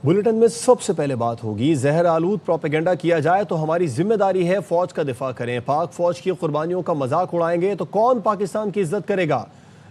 Bulletin میں سب سے پہلے بات ہوگی زہر آلود پروپیگنڈا کیا جائے تو ہماری ذمہ داری ہے فوج کا دفاع کریں۔ پاک فوج کی قربانیوں کا مذاق اڑائیں گے تو کون پاکستان کی عزت کرے گا؟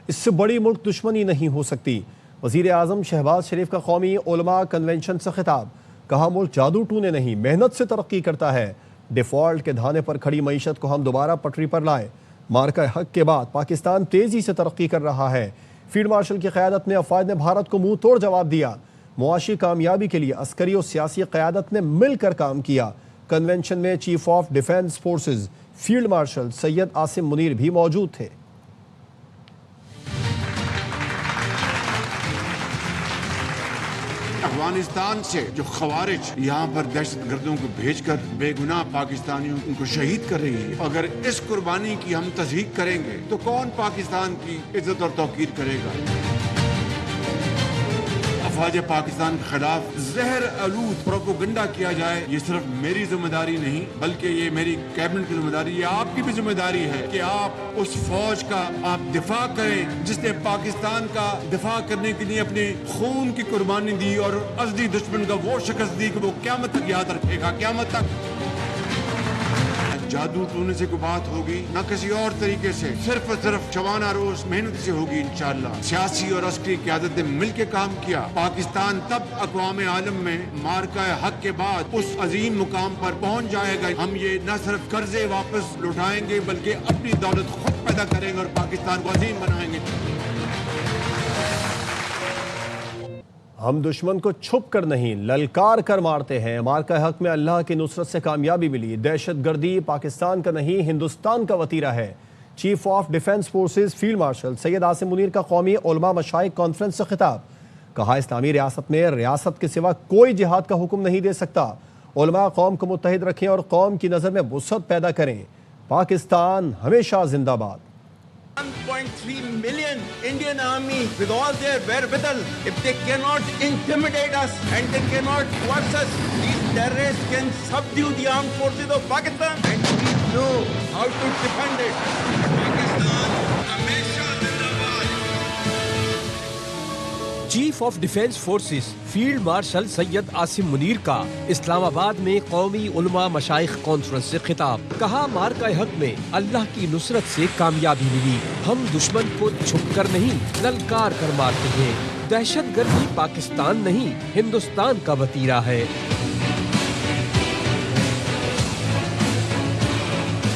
اس سے بڑی ملک دشمنی نہیں ہو سکتی۔ وزیر اعظم شہباز شریف کا قومی علماء کنونشن سے خطاب، کہا ملک جادو ٹونے نہیں محنت سے ترقی کرتا ہے۔ ڈیفالٹ کے دھانے پر کھڑی معیشت کو ہم دوبارہ پٹری پر لائیں۔ مارکہ حق کے بعد پاکستان تیزی سے ترقی کر رہا ہے۔ فیلڈ مارشل کی قیادت میں افواج نے بھارت کو منہ توڑ جواب دیا۔ معاشی کامیابی کے لیے عسکری اور سیاسی قیادت نے مل کر کام کیا۔ کنونشن میں chief of defence forces field marshal Syed Asim Munir بھی موجود تھے۔ افغانستان سے جو خوارج یہاں پر دہشت گردوں کو بھیج کر بے گناہ پاکستانیوں کو شہید کر رہی ہے، اگر اس قربانی کی ہم تصدیق کریں گے تو کون پاکستان کی عزت اور توقیر کرے گا؟ افواج پاکستان کے خلاف زہر آلود پروپیگنڈا کیا جائے، یہ صرف میری ذمہ داری نہیں بلکہ یہ میری کیبنٹ کی ذمہ داری، یہ آپ کی بھی ذمہ داری ہے کہ آپ اس فوج کا آپ دفاع کریں جس نے پاکستان کا دفاع کرنے کے لیے اپنے خون کی قربانی دی اور ازلی دشمن کا وہ شکست دی کہ وہ قیامت تک یاد رکھے گا، قیامت تک۔ جادو ٹونے سے کوئی بات ہوگی نہ کسی اور طریقے سے، صرف اور صرف شبانہ روز محنت سے ہوگی انشاءاللہ۔ سیاسی اور عسکری قیادت نے مل کے کام کیا، پاکستان تب اقوام عالم میں مارکہ حق کے بعد اس عظیم مقام پر پہنچ جائے گا۔ ہم یہ نہ صرف قرضے واپس لوٹائیں گے بلکہ اپنی دولت خود پیدا کریں گے اور پاکستان کو عظیم بنائیں گے۔ ہم دشمن کو چھپ کر نہیں للکار کر مارتے ہیں۔ مارکہ حق میں اللہ کی نصرت سے کامیابی ملی۔ دہشت گردی پاکستان کا نہیں ہندوستان کا وتیرہ ہے۔ Chief of defence forces field marshal Syed Asim Munir کا قومی علماء مشائخ کانفرنس سے خطاب، کہا اسلامی ریاست میں ریاست کے سوا کوئی جہاد کا حکم نہیں دے سکتا۔ علماء قوم کو متحد رکھیں اور قوم کی نظر میں وسعت پیدا کریں۔ پاکستان ہمیشہ زندہ باد۔ 1.3 million Indian army with all their wherewithal, if they cannot intimidate us and they cannot coerce us, these terrorists can subdue the armed forces of Pakistan and we know how to defend it. Pakistan hamesha zindabad. Chief of defence forces field marshal Syed Asim Munir کا اسلام آباد میں قومی علماء مشائخ conference سے خطاب، کہا مارکہ حق میں اللہ کی نصرت سے کامیابی ملی۔ ہم دشمن کو چھپ کر نہیں للکار کر مارتے ہیں۔ دہشت گردی پاکستان نہیں ہندوستان کا وتیرہ ہے۔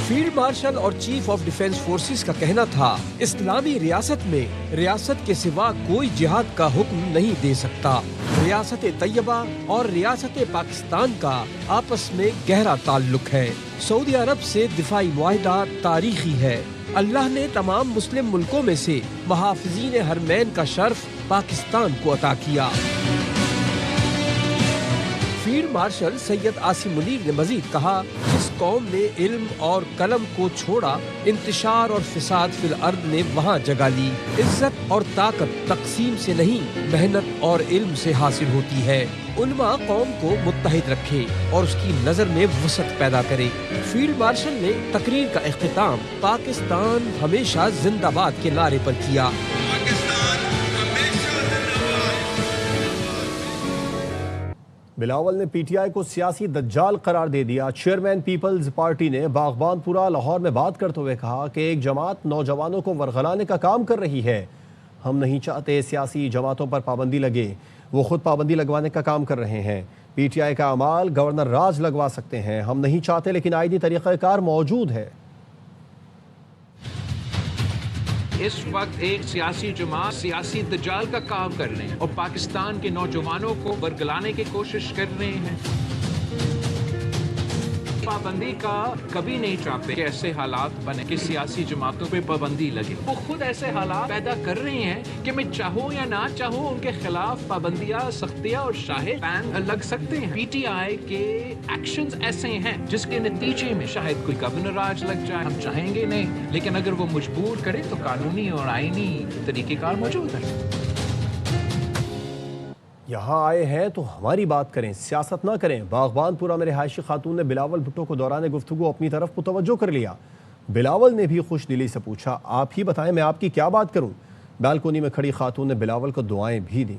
فیلڈ مارشل اور چیف آف ڈیفنس فورسز کا کہنا تھا اسلامی ریاست میں ریاست کے سوا کوئی جہاد کا حکم نہیں دے سکتا۔ ریاست طیبہ اور ریاست پاکستان کا آپس میں گہرا تعلق ہے۔ سعودی عرب سے دفاعی معاہدہ تاریخی ہے۔ اللہ نے تمام مسلم ملکوں میں سے محافظین حرمین کا شرف پاکستان کو عطا کیا۔ فیلڈ مارشل سید عاصم منیر نے مزید کہا، جس قوم نے علم اور قلم کو چھوڑا انتشار اور فساد فی الارض نے وہاں جگہ لی۔ عزت اور طاقت تقسیم سے نہیں محنت اور علم سے حاصل ہوتی ہے۔ علماء قوم کو متحد رکھے اور اس کی نظر میں وسعت پیدا کرے۔ فیلڈ مارشل نے تقریر کا اختتام پاکستان ہمیشہ زندہ باد کے نعرے پر کیا۔ بلاول نے پی ٹی آئی کو سیاسی دجال قرار دے دیا۔ چیئرمین پیپلز پارٹی نے باغبان پورہ لاہور میں بات کرتے ہوئے کہا کہ ایک جماعت نوجوانوں کو ورغلانے کا کام کر رہی ہے۔ ہم نہیں چاہتے سیاسی جماعتوں پر پابندی لگے، وہ خود پابندی لگوانے کا کام کر رہے ہیں۔ پی ٹی آئی کا اعمال گورنر راج لگوا سکتے ہیں، ہم نہیں چاہتے، لیکن آئینی طریقہ کار موجود ہے۔ اس وقت ایک سیاسی جماعت سیاسی دجال کا کام کر رہے ہیں اور پاکستان کے نوجوانوں کو ورگلانے کی کوشش کر رہے ہیں۔ پابندی کا کبھی نہیں چاہتے کہ ایسے حالات بنے کہ سیاسی جماعتوں پہ پابندی لگے۔ وہ خود ایسے حالات پیدا کر رہے ہیں کہ میں چاہوں یا نہ چاہوں ان کے خلاف پابندیاں، سختیاں اور شاہد بین لگ سکتے ہیں۔ پی ٹی آئی کے ایکشنز ایسے ہیں جس کے نتیجے میں شاید کوئی گورنر راج لگ جائے، ہم چاہیں گے نہیں، لیکن اگر وہ مجبور کرے تو قانونی اور آئینی طریقہ کار موجود ہے۔ یہاں آئے ہیں تو ہماری بات کریں، سیاست نہ کریں۔ باغبان پورہ میں رہائشی خاتون نے بلاول بھٹو کو دوران گفتگو اپنی طرف متوجہ کر لیا۔ بلاول نے بھی خوش دلی سے پوچھا، آپ ہی بتائیں میں آپ کی کیا بات کروں؟ بالکونی میں کھڑی خاتون نے بلاول کو دعائیں بھی دیں۔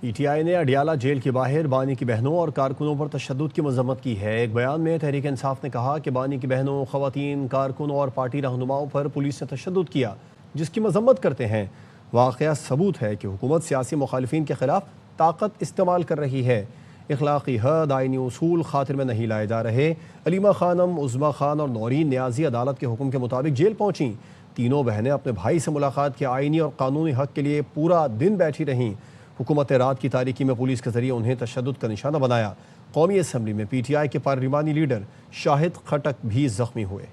پی ٹی آئی نے اڈیالہ جیل کے باہر بانی کی بہنوں اور کارکنوں پر تشدد کی مذمت کی ہے۔ ایک بیان میں تحریک انصاف نے کہا کہ بانی کی بہنوں، خواتین، کارکنوں اور پارٹی رہنماؤں پر پولیس نے تشدد کیا، جس کی مذمت کرتے ہیں۔ واقعہ ثبوت ہے کہ حکومت سیاسی مخالفین کے خلاف طاقت استعمال کر رہی ہے۔ اخلاقی حد، آئینی اصول خاطر میں نہیں لائے جا رہے۔ علیمہ خانم، عظمیٰ خان اور نورین نیازی عدالت کے حکم کے مطابق جیل پہنچیں۔ تینوں بہنیں اپنے بھائی سے ملاقات کے آئینی اور قانونی حق کے لیے پورا دن بیٹھی رہیں۔ حکومت رات کی تاریکی میں پولیس کے ذریعے انہیں تشدد کا نشانہ بنایا۔ قومی اسمبلی میں پی ٹی آئی کے پارلیمانی لیڈر شاہد خٹک بھی زخمی ہوئے۔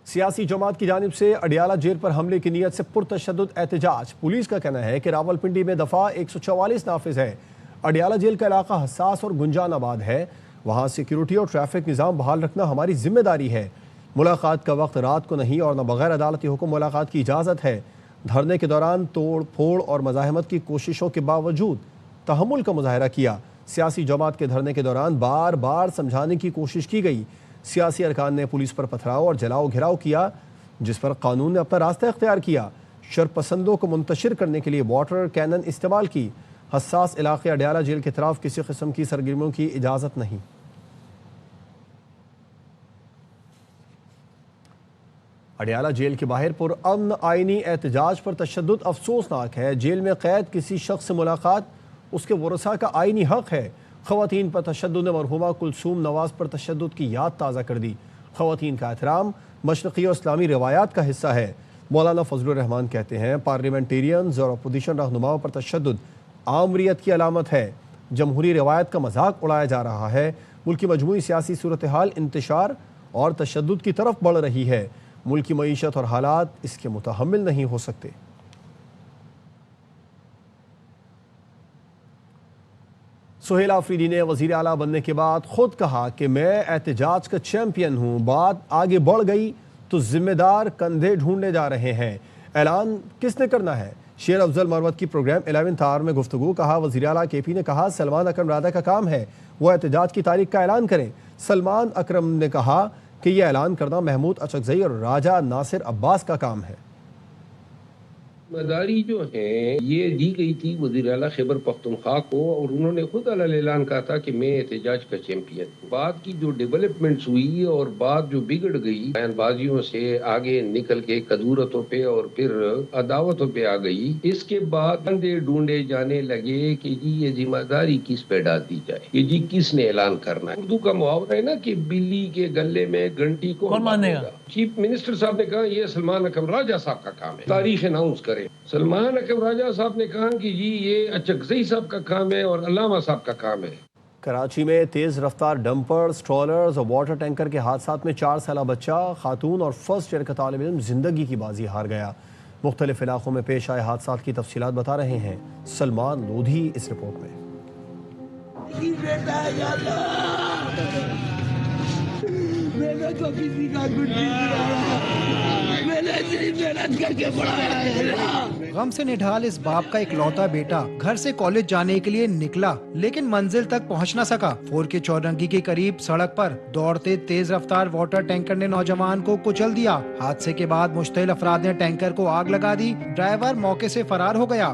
سیاسی جماعت کی جانب سے اڈیالہ جیل پر حملے کی نیت سے پرتشدد احتجاج۔ پولیس کا کہنا ہے کہ راولپنڈی میں دفعہ 144 نافذ ہے۔ اڈیالہ جیل کا علاقہ حساس اور گنجان آباد ہے، وہاں سیکیورٹی اور ٹریفک نظام بحال رکھنا ہماری ذمہ داری ہے۔ ملاقات کا وقت رات کو نہیں اور نہ بغیر عدالتی حکم ملاقات کی اجازت ہے۔ دھرنے کے دوران توڑ پھوڑ اور مزاحمت کی کوششوں کے باوجود تحمل کا مظاہرہ کیا۔ سیاسی جماعت کے دھرنے کے دوران بار بار سمجھانے کی کوشش کی گئی۔ سیاسی ارکان نے پولیس پر پتھراؤ اور جلاؤ گھراؤ کیا، جس پر قانون نے اپنا راستہ اختیار کیا۔ شرپسندوں کو منتشر کرنے کے لیے واٹر کینن استعمال کی۔ حساس علاقے اڈیالہ جیل کے طرف کسی قسم کی سرگرمیوں کی اجازت نہیں۔ اڈیالہ جیل کے باہر پر امن آئینی احتجاج پر تشدد افسوسناک ہے۔ جیل میں قید کسی شخص سے ملاقات اس کے ورثاء کا آئینی حق ہے۔ خواتین پر تشدد نے مرحومہ کلثوم نواز پر تشدد کی یاد تازہ کر دی۔ خواتین کا احترام مشرقی اور اسلامی روایات کا حصہ ہے۔ مولانا فضل الرحمان کہتے ہیں پارلیمنٹیرینز اور اپوزیشن رہنماؤں پر تشدد آمریت کی علامت ہے۔ جمہوری روایت کا مذاق اڑایا جا رہا ہے۔ ملک کی مجموعی سیاسی صورتحال انتشار اور تشدد کی طرف بڑھ رہی ہے۔ ملک کی معیشت اور حالات اس کے متحمل نہیں ہو سکتے۔ سہیل آفریدی نے وزیر اعلیٰ بننے کے بعد خود کہا کہ میں احتجاج کا چیمپئن ہوں۔ بات آگے بڑھ گئی تو ذمہ دار کندھے ڈھونڈنے جا رہے ہیں۔ اعلان کس نے کرنا ہے؟ شیر افضل مروت کی پروگرام 11th آور میں گفتگو۔ کہا وزیر اعلیٰ کے پی نے کہا سلمان اکرم راجہ کا کام ہے وہ احتجاج کی تاریخ کا اعلان کریں۔ سلمان اکرم نے کہا کہ یہ اعلان کرنا محمود اچکزئی اور راجہ ناصر عباس کا کام ہے۔ ذمہ داری جو ہے یہ دی گئی تھی وزیر اعلیٰ خیبر پختونخوا کو، اور انہوں نے خود اعلان کہا تھا کہ میں احتجاج کا چیمپئن ہوں۔ بعد کی جو ڈیولپمنٹس ہوئی اور بات جو بگڑ گئی، بیان بازیوں سے آگے نکل کے قدورتوں پہ اور پھر عداوتوں پہ آ گئی، اس کے بعد بندے ڈھونڈے جانے لگے کہ جی یہ ذمہ داری کس پہ ڈال دی جائے، کہ جی کس نے اعلان کرنا ہے۔ اردو کا محاورہ ہے نا کہ بلی کے گلے میں گھنٹی کون مانے گا۔ چیف منسٹر صاحب نے کہا یہ سلمان اکرم راجہ صاحب کا کام ہے، تاریخ اناؤنس کرے۔ سلمان اکرم راجہ صاحب نے کہا کہ جی یہ اچکزئی صاحب کا کام ہے اور علامہ صاحب کا کام ہے۔ کراچی میں تیز رفتار ڈمپر، سٹرولرز اور واٹر ٹینکر کے حادثات میں 4 سالہ بچہ، خاتون اور فرسٹ ایئر کا طالب علم زندگی کی بازی ہار گیا۔ مختلف علاقوں میں پیش آئے حادثات کی تفصیلات بتا رہے ہیں سلمان لودھی اس رپورٹ میں۔ میں نے تو کسی کا کچھ نہیں کیا، میں نے اتنی محنت کر کے پڑھایا ہے۔ غم سے نڈھال اس باپ کا اکلوتا بیٹا گھر سے کالج جانے کے لیے نکلا لیکن منزل تک پہنچ نہ سکا۔ فور کے چورنگی کے قریب سڑک پر دوڑتے تیز رفتار واٹر ٹینکر نے نوجوان کو کچل دیا۔ حادثے کے بعد مشتعل افراد نے ٹینکر کو آگ لگا دی۔ ڈرائیور موقع سے فرار ہو گیا۔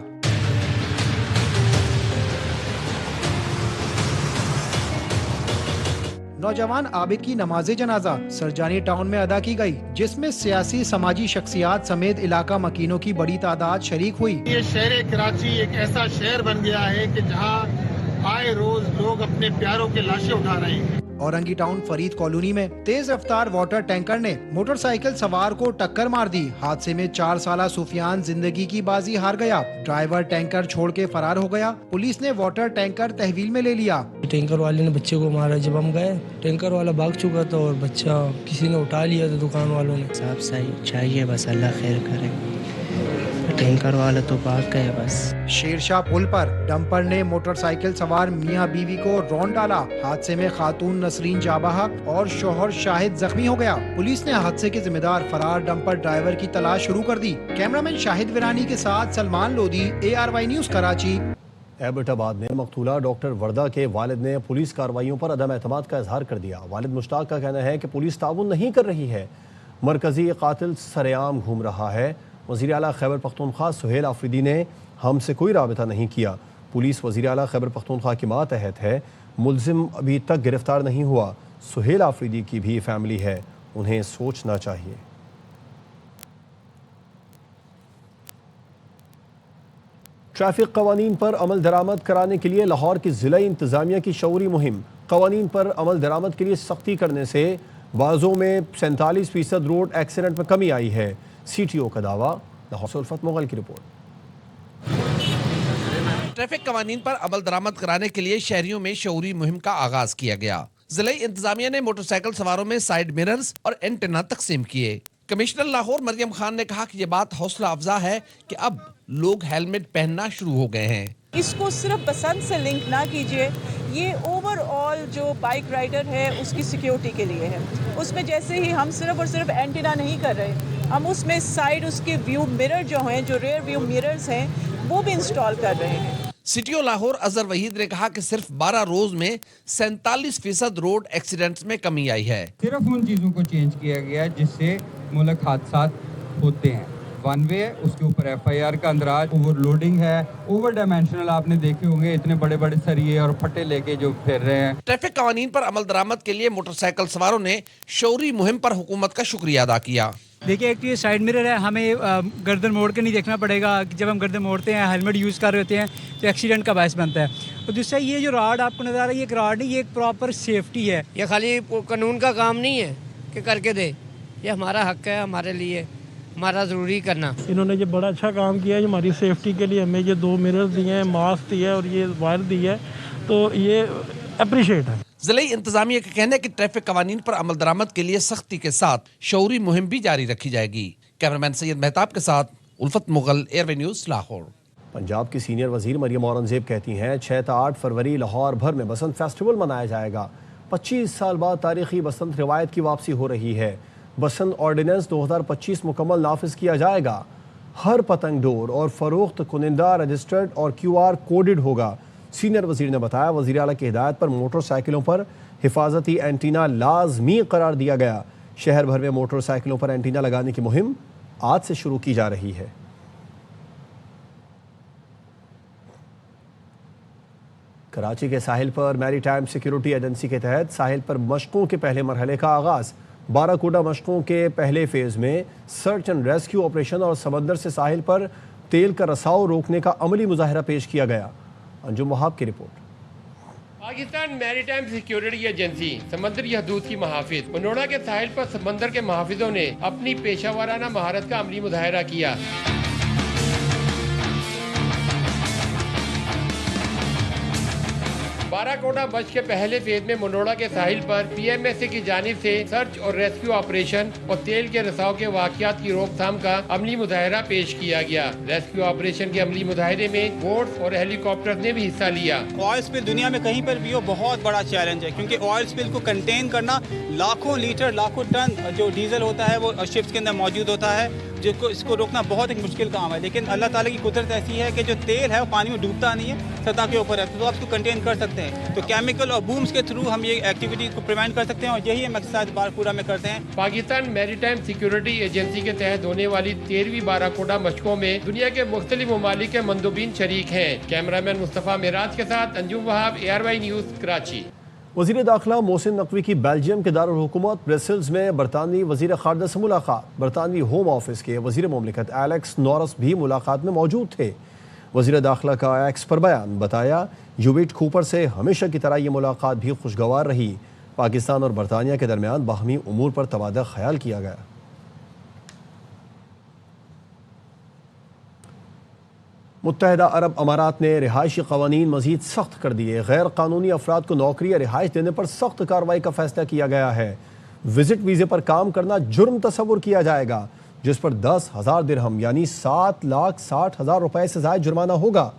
نوجوان عابد کی نماز جنازہ سرجانی ٹاؤن میں ادا کی گئی، جس میں سیاسی سماجی شخصیات سمیت علاقہ مکینوں کی بڑی تعداد شریک ہوئی۔ یہ شہر کراچی ایک ایسا شہر بن گیا ہے کہ جہاں آئے روز لوگ اپنے پیاروں کے لاشیں اٹھا رہے ہیں۔ اورنگی ٹاؤن فرید کالونی میں تیز رفتار واٹر ٹینکر نے موٹر سائیکل سوار کو ٹکر مار دی۔ حادثے میں 4 سالہ سفیان زندگی کی بازی ہار گیا۔ ڈرائیور ٹینکر چھوڑ کے فرار ہو گیا۔ پولیس نے واٹر ٹینکر تحویل میں لے لیا۔ ٹینکر والے نے بچے کو مارا، جب ہم گئے ٹینکر والا بھاگ چکا تھا اور بچہ کسی نے اٹھا لیا تھا دکان والوں نے۔ صاحب صحیح چاہیے، بس اللہ خیر کرے، ٹینکر والا تو بھاگ گئے بس۔ شیرشاہ پل پر ڈمپر نے موٹر سائیکل سوار میاں بیوی کو رون ڈالا۔ حادثے میں خاتون نسرین جاں بحق اور شوہر شاہد زخمی ہو گیا۔ پولیس نے حادثے کے ذمہ دار فرار ڈمپر ڈرائیور کی تلاش شروع کر دی۔ کیمرامین شاہد ویرانی کے ساتھ Salman Lodhi, ARY news Karachi. Abbottabad میں مقتولہ ڈاکٹر وردہ کے والد نے پولیس کارروائیوں پر عدم اعتماد کا اظہار کر دیا۔ والد مشتاق کا کہنا ہے کہ پولیس تعاون نہیں کر رہی ہے۔ مرکزی قاتل سرعام گھوم رہا ہے۔ وزیر اعلیٰ خیبر پختونخوا سہیل آفریدی نے ہم سے کوئی رابطہ نہیں کیا۔ پولیس وزیر اعلیٰ خیبر پختونخوا کے ماتحت ہے، ملزم ابھی تک گرفتار نہیں ہوا۔ سہیل آفریدی کی بھی فیملی ہے، انہیں سوچنا چاہیے۔ ٹریفک قوانین پر عمل درآمد کرانے کے لیے لاہور کی ضلعی انتظامیہ کی شعوری مہم۔ قوانین پر عمل درآمد کے لیے سختی کرنے سے بعضوں میں 47% روڈ ایکسیڈنٹ میں کمی آئی ہے۔ سی ٹی او کا دعویٰ۔ لاہور سے الفت مغل کی رپورٹ۔ ٹریفک قوانین پر عمل درآمد کرانے کے لیے شہریوں میں شعوری مہم کا آغاز کیا گیا۔ ضلعی انتظامیہ نے موٹر سائیکل سواروں میں سائیڈ مررز اور اینٹینا تقسیم کیے۔ کمشنر لاہور مریم خان نے کہا کہ یہ بات حوصلہ افزا ہے کہ اب لوگ ہیلمٹ پہننا شروع ہو گئے ہیں۔ اس کو صرف بسنت سے لنک نہ کیجیے، یہ اوور آل جو بائک رائڈر ہے اس کی سیکیورٹی کے لیے ہے۔ اس میں جیسے ہی ہم صرف اور صرف اینٹینا نہیں کر رہے، ہم اس میں سائیڈ اس کے ویو مرر جو ہیں، جو ریئر ویو مررز ہیں، وہ بھی انسٹال کر رہے ہیں۔ C T O Lahore Azhar Waheed نے کہا کہ صرف 12 روز میں 47% روڈ ایکسیڈنٹس میں کمی آئی ہے۔ صرف ان چیزوں کو چینج کیا گیا جس سے ملک حادثات ہوتے ہیں۔ ون وے، اس کے اوپر ایف آئی آر کا اندراج، اوور لوڈنگ ہے، اوور ڈائمینشنل آپ نے دیکھے ہوں گے، اتنے بڑے بڑے سریے اور پھٹے لے کے جو پھر رہے ہیں۔ ٹریفک قوانین پر عمل درآمد کے لیے موٹر سائیکل سواروں نے شعوری مہم پر حکومت کا شکریہ ادا کیا۔ دیکھیے ایک تو یہ سائیڈ مرر ہے، ہمیں گردن موڑ کے نہیں دیکھنا پڑے گا۔ جب ہم گردن موڑتے ہیں، ہیلمٹ یوز کر رہے ہوتے ہیں تو ایکسیڈنٹ کا باعث بنتا ہے۔ اور دوسرا یہ جو راڈ آپ کو نظر آ رہا ہے، یہ ایک راڈ نہیں، یہ ایک پراپر سیفٹی ہے۔ یہ خالی قانون کا کام نہیں ہے کہ کر کے دے، یہ ہمارا حق ہے، ہمارے لیے ہمارا ضروری کرنا۔ انہوں نے یہ بڑا اچھا کام کیا ہے، ہماری سیفٹی کے لیے ہمیں یہ 2 مرر دیے ہیں، ماسک دیا ہے اور یہ وائر دی ہے، تو یہ اپریشیٹ ہے۔ ضلعی انتظامیہ کا کہنا ہے کہ ٹریفک قوانین پر عمل درآمد کے لیے سختی کے ساتھ شعوری مہم بھی جاری رکھی جائے گی۔ کیمرامین سید مہتاب کے ساتھ الفت Mughal, air way news, Lahore. Punjab کی سینئر وزیر مریم اورنگزیب کہتی ہیں 6 تا 8 فروری لاہور بھر میں بسنت فیسٹیول منایا جائے گا۔ 25 سال بعد تاریخی بسنت روایت کی واپسی ہو رہی ہے۔ بسنت آرڈیننس 2025 مکمل نافذ کیا جائے گا۔ ہر پتنگ ڈور اور فروخت کنندہ رجسٹرڈ اور QR کوڈڈ ہوگا۔ سینئر وزیر نے بتایا وزیر اعلیٰ کی ہدایت پر موٹر سائیکلوں پر حفاظتی اینٹینا لازمی قرار دیا گیا۔ شہر بھر میں موٹر سائیکلوں پر اینٹینا لگانے کی مہم آج سے شروع کی جا رہی ہے۔ کراچی کے ساحل پر میری ٹائم سیکیورٹی ایجنسی کے تحت ساحل پر مشقوں کے پہلے مرحلے کا آغاز۔ باراکوڈا مشقوں کے پہلے فیز میں سرچ اینڈ ریسکیو آپریشن اور سمندر سے ساحل پر تیل کا رساؤ روکنے کا عملی مظاہرہ پیش کیا گیا۔ انجم وہاب کی رپورٹ۔ پاکستان میری ٹائم سیکیورٹی ایجنسی سمندری حدود کی محافظ منوڑا کے ساحل پر سمندر کے محافظوں نے اپنی پیشہ ورانہ مہارت کا عملی مظاہرہ کیا۔ باراکوڈا مشق کے پہلے فیز میں منوڑا کے ساحل پر PMSA کی جانب سے سرچ اور ریسکیو آپریشن اور تیل کے رساؤ کے واقعات کی روک تھام کا عملی مظاہرہ پیش کیا گیا۔ ریسکیو آپریشن کے عملی مظاہرے میں بوٹس اور ہیلی کاپٹر نے بھی حصہ لیا۔ آئل سپل دنیا میں کہیں پر بھی ہو بہت بڑا چیلنج ہے، کیونکہ آئل سپل کو کنٹین کرنا لاکھوں لیٹر لاکھوں ٹن جو ڈیزل ہوتا ہے وہ شپس کے اندر موجود ہوتا ہے، جس کو اس کو روکنا بہت ایک مشکل کام ہے۔ لیکن اللہ تعالیٰ کی قدرت ایسی ہے کہ جو تیل ہے وہ پانی میں ڈوبتا نہیں ہے، سطح کے اوپر ہے، تو آپ اس کو کنٹین کر سکتے ہیں۔ تو کیمیکل اور بومز کے تھرو ہم یہ ایکٹیویٹیز کو پریونٹ کر سکتے ہیں، اور یہی ہم ایکسرسائز باراکوڈا میں کرتے ہیں۔ پاکستان میری ٹائم سیکیورٹی ایجنسی کے تحت ہونے والی 13ویں باراکوڈا مشقوں میں دنیا کے مختلف ممالک کے مندوبین شریک ہیں۔ کیمرامین مصطفیٰ معراج کے ساتھ انجم وہاب، ARY نیوز، کراچی۔ وزیر داخلہ محسن نقوی کی بیلجیم کے دارالحکومت برسلز میں برطانوی وزیر خارجہ سے ملاقات۔ برطانوی ہوم آفس کے وزیر مملکت ایلیکس نورس بھی ملاقات میں موجود تھے۔ وزیر داخلہ کا ایکس پر بیان بتایا یوبیٹ کوپر سے ہمیشہ کی طرح یہ ملاقات بھی خوشگوار رہی۔ پاکستان اور برطانیہ کے درمیان باہمی امور پر تبادلہ خیال کیا گیا۔ متحدہ عرب امارات نے رہائشی قوانین مزید سخت کر دیے۔ غیر قانونی افراد کو نوکری یا رہائش دینے پر سخت کارروائی کا فیصلہ کیا گیا ہے۔ وزٹ ویزے پر کام کرنا جرم تصور کیا جائے گا، جس پر 10,000 درہم یعنی 7,60,000 روپے سے زائد جرمانہ ہوگا۔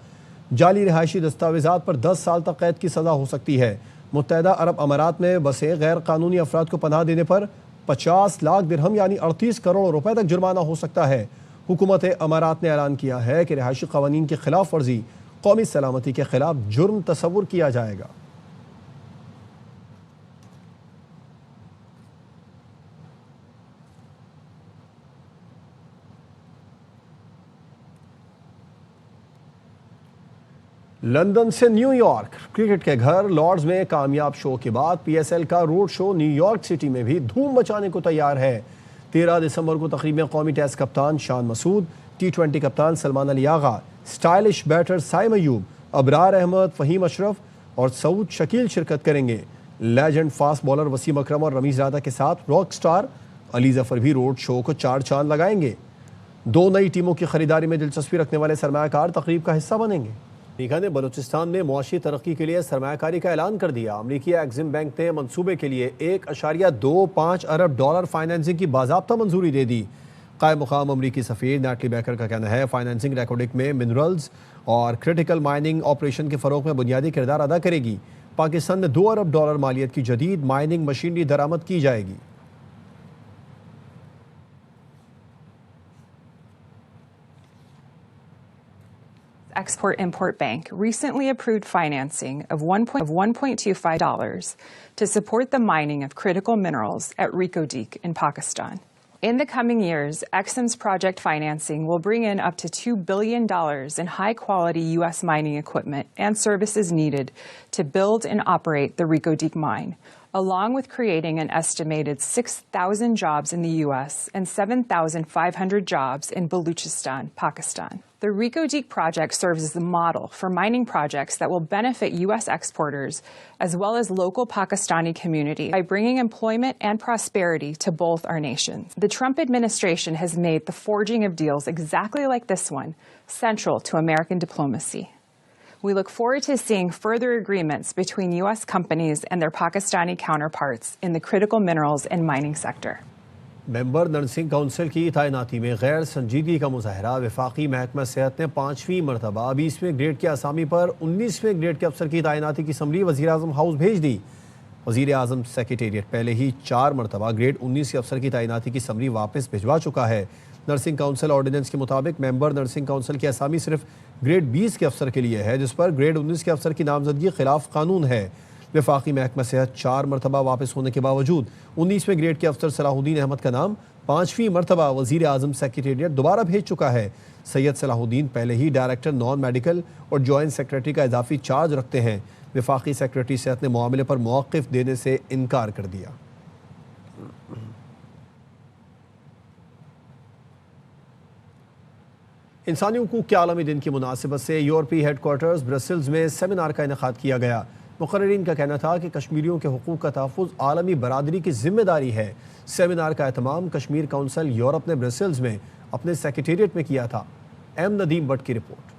جعلی رہائشی دستاویزات پر 10 سال تک قید کی سزا ہو سکتی ہے۔ متحدہ عرب امارات میں بسے غیر قانونی افراد کو پناہ دینے پر 50 لاکھ درہم یعنی 38 کروڑ روپے تک جرمانہ ہو سکتا ہے۔ حکومت امارات نے اعلان کیا ہے کہ رہائشی قوانین کی خلاف ورزی قومی سلامتی کے خلاف جرم تصور کیا جائے گا۔ لندن سے نیو یارک، کرکٹ کے گھر لارڈز میں کامیاب شو کے بعد پی ایس ایل کا road show new York city میں بھی دھوم مچانے کو تیار ہے۔ 13 دسمبر کو تقریب میں قومی ٹیسٹ کپتان شان مسعود، T20 کپتان سلمان علی آغا، سٹائلش بیٹر سائم ایوب، ابرار احمد، فہیم اشرف اور سعود شکیل شرکت کریں گے۔ لیجنڈ فاسٹ بالر وسیم اکرم اور رمیز رادا کے ساتھ راک سٹار علی ظفر بھی روڈ شو کو 4 چاند لگائیں گے۔ 2 نئی ٹیموں کی خریداری میں دلچسپی رکھنے والے سرمایہ کار تقریب کا حصہ بنیں گے۔ امریکہ نے بلوچستان میں معاشی ترقی کے لیے سرمایہ کاری کا اعلان کر دیا۔ امریکی ایگزم بینک نے منصوبے کے لیے $1.25 ارب فائنانسنگ کی باضابطہ منظوری دے دی۔ قائم مقام امریکی سفیر نیٹلی بیکر کا کہنا ہے فائنانسنگ ریکارڈنگ میں منرلز اور کرٹیکل مائننگ آپریشن کے فروغ میں بنیادی کردار ادا کرے گی۔ پاکستان میں $2 ارب مالیت کی جدید مائننگ مشینری درآمد کی جائے گی۔ Export-Import Bank recently approved financing of $1.25 to support the mining of critical minerals at Reko Diq in Pakistan. In the coming years, EXIM's project financing will bring in up to $2 billion in high-quality U.S. mining equipment and services needed to build and operate the Reko Diq mine, along with creating an estimated 6,000 jobs in the U.S. and 7,500 jobs in Baluchistan, Pakistan. The Reko Diq project serves as the model for mining projects that will benefit U.S. exporters as well as local Pakistani community by bringing employment and prosperity to both our nations. The Trump administration has made the forging of deals exactly like this one central to American diplomacy. We look forward to seeing further agreements between U.S. companies and their Pakistani counterparts in the critical minerals and mining sector. Member nursing council کی تعیناتی میں غیر سنجیدگی کا مظاہرہ۔ وفاقی محکمہ صحت نے 5ویں مرتبہ 20ویں گریڈ کے اسامی پر 19ویں گریڈ کے افسر کی تعیناتی کی سمری وزیراعظم ہاؤس بھیج دی۔ وزیراعظم سیکریٹریٹ پہلے ہی 4 مرتبہ گریڈ 19 کے افسر کی تعیناتی کی سمری واپس بھجوا چکا ہے۔ نرسنگ کونسل آرڈیننس کے مطابق ممبر نرسنگ کونسل کی اسامی صرف گریڈ 20 کے افسر کے لیے ہے، جس پر گریڈ 19 کے افسر کی نامزدگی خلاف قانون ہے۔ وفاقی محکمہ صحت 4 مرتبہ واپس ہونے کے باوجود 19ویں گریڈ کے افسر صلاح الدین احمد کا نام 5ویں مرتبہ وزیر اعظم سیکریٹریٹ دوبارہ بھیج چکا ہے۔ سید صلاح الدین پہلے ہی ڈائریکٹر نان میڈیکل اور جوائنٹ سیکریٹری کا اضافی چارج رکھتے ہیں۔ وفاقی سیکریٹری صحت نے معاملے پر موقف دینے سے انکار کر دیا۔ انسانی حقوق کے عالمی دن کی مناسبت سے یورپی ہیڈ کوارٹرز برسلز میں سیمینار کا انعقاد کیا گیا۔ مقررین کا کہنا تھا کہ کشمیریوں کے حقوق کا تحفظ عالمی برادری کی ذمہ داری ہے۔ سیمینار کا اہتمام کشمیر کونسل یورپ نے برسلز میں اپنے سیکریٹریٹ میں کیا تھا۔ ایم ندیم بٹ کی رپورٹ۔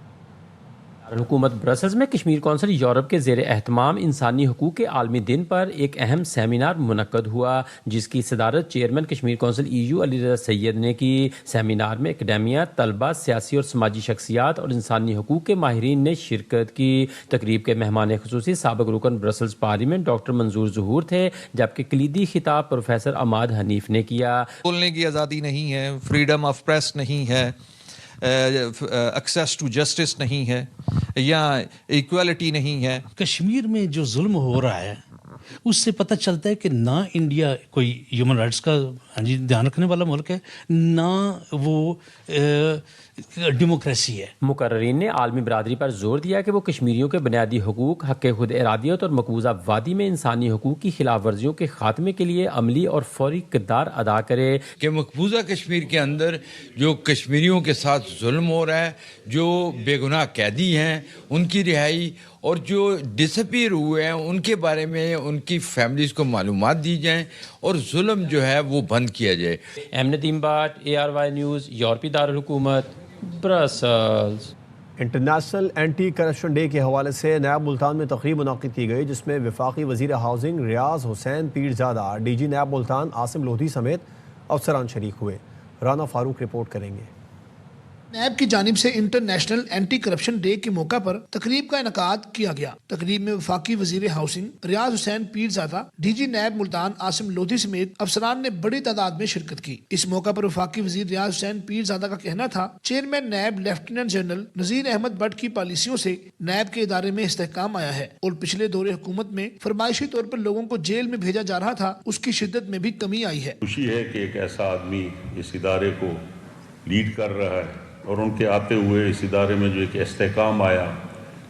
حکومت برسلز میں کشمیر کونسل یورپ کے زیر اہتمام انسانی حقوق کے عالمی دن پر ایک اہم سیمینار منعقد ہوا، جس کی صدارت چیئرمین کشمیر کونسل علی رضا سید نے کی۔ سیمینار میں اکیڈیمیا، طلبہ، سیاسی اور سماجی شخصیات اور انسانی حقوق کے ماہرین نے شرکت کی۔ تقریب کے مہمان خصوصی سابق رکن برسلز پارلیمنٹ ڈاکٹر منظور ظہور تھے، جبکہ کلیدی خطاب پروفیسر عماد حنیف نے کیا۔ بولنے کی آزادی نہیں ہے، فریڈم آف پریس نہیں ہے، ایکسیس ٹو جسٹس نہیں ہے، یا ایکویلٹی نہیں ہے۔ کشمیر میں جو ظلم ہو رہا ہے اس سے پتہ چلتا ہے کہ نہ انڈیا کوئی ہیومن رائٹس کا دھیان رکھنے والا ملک ہے، نہ وہ ڈیموکریسی ہے۔ مقررین نے عالمی برادری پر زور دیا کہ وہ کشمیریوں کے بنیادی حقوق، حق خود ارادیت اور مقبوضہ وادی میں انسانی حقوق کی خلاف ورزیوں کے خاتمے کے لیے عملی اور فوری کردار ادا کرے۔ کہ مقبوضہ کشمیر کے اندر جو کشمیریوں کے ساتھ ظلم ہو رہا ہے، جو بے گناہ قیدی ہیں ان کی رہائی، اور جو ڈس اپیئر ہوئے ہیں ان کے بارے میں ان کی فیملیز کو معلومات دی جائیں اور ظلم جو ہے وہ بند کیا جائے۔ M Nadeem Butt, ARY news, یورپی دارالحکومت، Brussels. International anti corruption day کے حوالے سے نیب ملتان میں تقریب منعقد کی گئی، جس میں وفاقی وزیر ہاؤسنگ ریاض حسین پیرزادہ، DG نیب ملتان عاصم لودھی سمیت افسران شریک ہوئے۔ رانا فاروق رپورٹ کریں گے۔ نیب کی جانب سے انٹرنیشنل اینٹی کرپشن ڈے کے موقع پر تقریب کا انعقاد کیا گیا۔ تقریب میں وفاقی وزیر ہاؤسنگ ریاض حسین پیرزادہ، DG نیب ملتان عاصم لودھی سمیت افسران نے بڑی تعداد میں شرکت کی۔ اس موقع پر وفاقی وزیر ریاض حسین پیرزادہ کا کہنا تھا chairman NAB lieutenant general Nazir Ahmed Butt کی پالیسیوں سے نیب کے ادارے میں استحکام آیا ہے، اور پچھلے دور حکومت میں فرمائشی طور پر لوگوں کو جیل میں بھیجا جا رہا تھا، اس کی شدت میں بھی کمی آئی ہے۔ خوشی ہے کہ ایک ایسا آدمی اس ادارے کو لیڈ کر رہا ہے، اور ان کے آتے ہوئے اس ادارے میں جو ایک استحکام آیا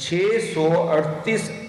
638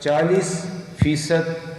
40%